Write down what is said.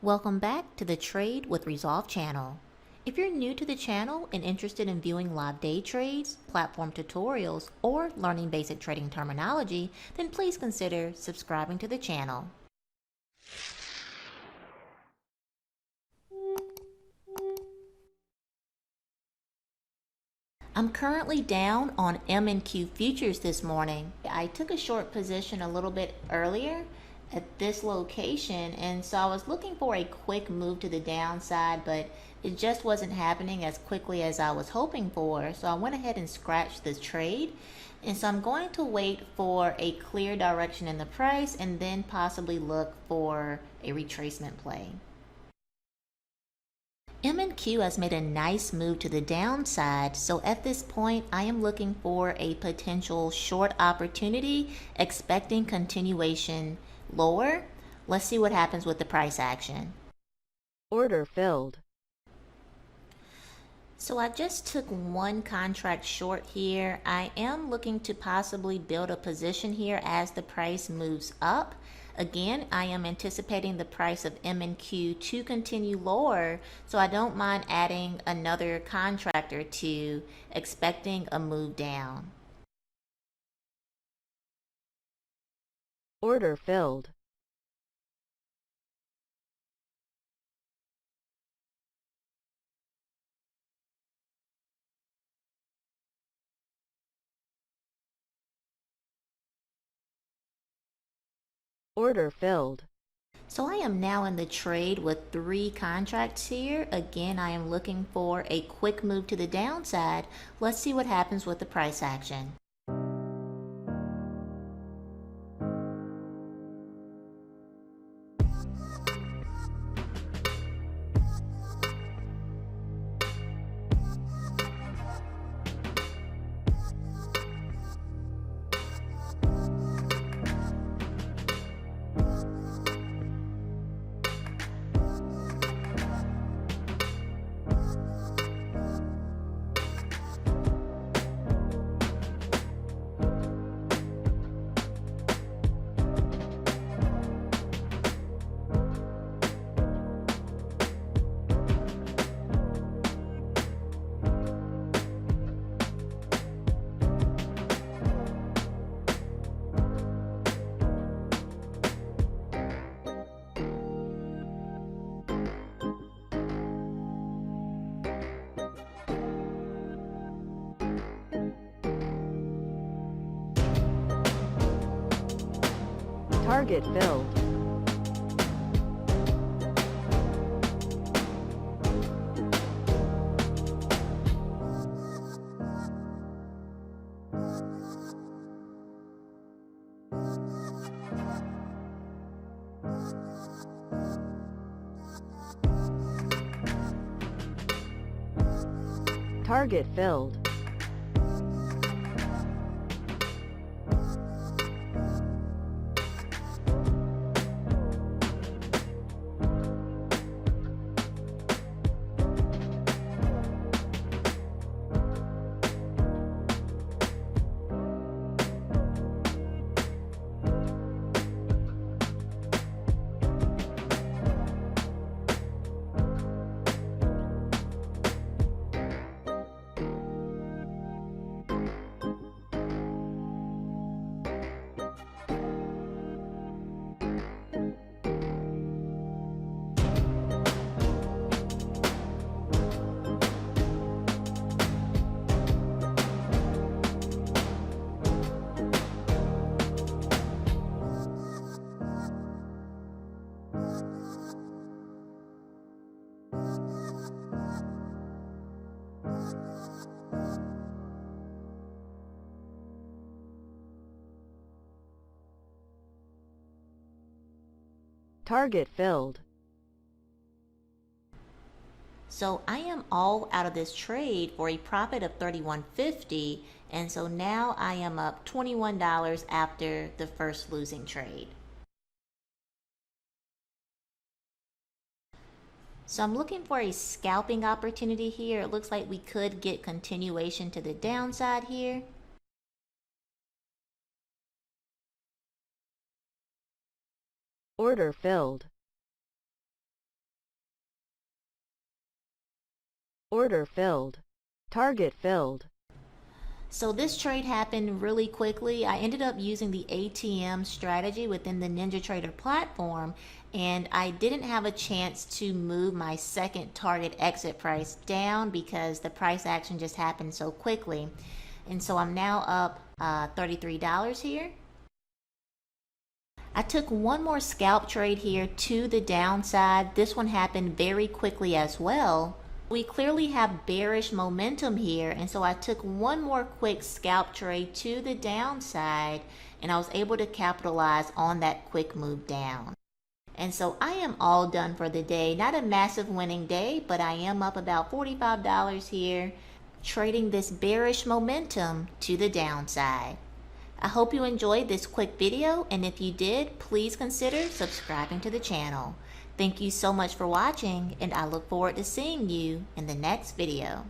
Welcome back to the Trade with Resolve channel. If you're new to the channel and interested in viewing live day trades, platform tutorials, or learning basic trading terminology, then please consider subscribing to the channel. I'm currently down on MNQ futures this morning. I took a short position a little bit earlier at this location, and so I was looking for a quick move to the downside, but it just wasn't happening as quickly as I was hoping for. So I went ahead and scratched the trade. And so I'm going to wait for a clear direction in the price and then possibly look for a retracement play. MNQ has made a nice move to the downside, so at this point I am looking for a potential short opportunity, expecting continuation lower. Let's see what happens with the price action. Order filled. So I just took one contract short here. I am looking to possibly build a position here as the price moves up. Again, I am anticipating the price of MNQ to continue lower, so I don't mind adding another contract or two, expecting a move down. Order filled. Order filled. So I am now in the trade with 3 contracts here. Again, I am looking for a quick move to the downside. Let's see what happens with the price action. Target filled. Target filled. Target filled. So I am all out of this trade for a profit of $31.50, and so now I am up $21 after the first losing trade. So I'm looking for a scalping opportunity here. It looks like we could get continuation to the downside here. Order filled. Order filled. Target filled. So this trade happened really quickly. I ended up using the ATM strategy within the NinjaTrader platform, and I didn't have a chance to move my second target exit price down because the price action just happened so quickly. And so I'm now up $33 here. I took one more scalp trade here to the downside. This one happened very quickly as well. We clearly have bearish momentum here, and so I took one more quick scalp trade to the downside, and I was able to capitalize on that quick move down. And so I am all done for the day. Not a massive winning day, but I am up about $45 here, trading this bearish momentum to the downside. I hope you enjoyed this quick video, and if you did, please consider subscribing to the channel. Thank you so much for watching, and I look forward to seeing you in the next video.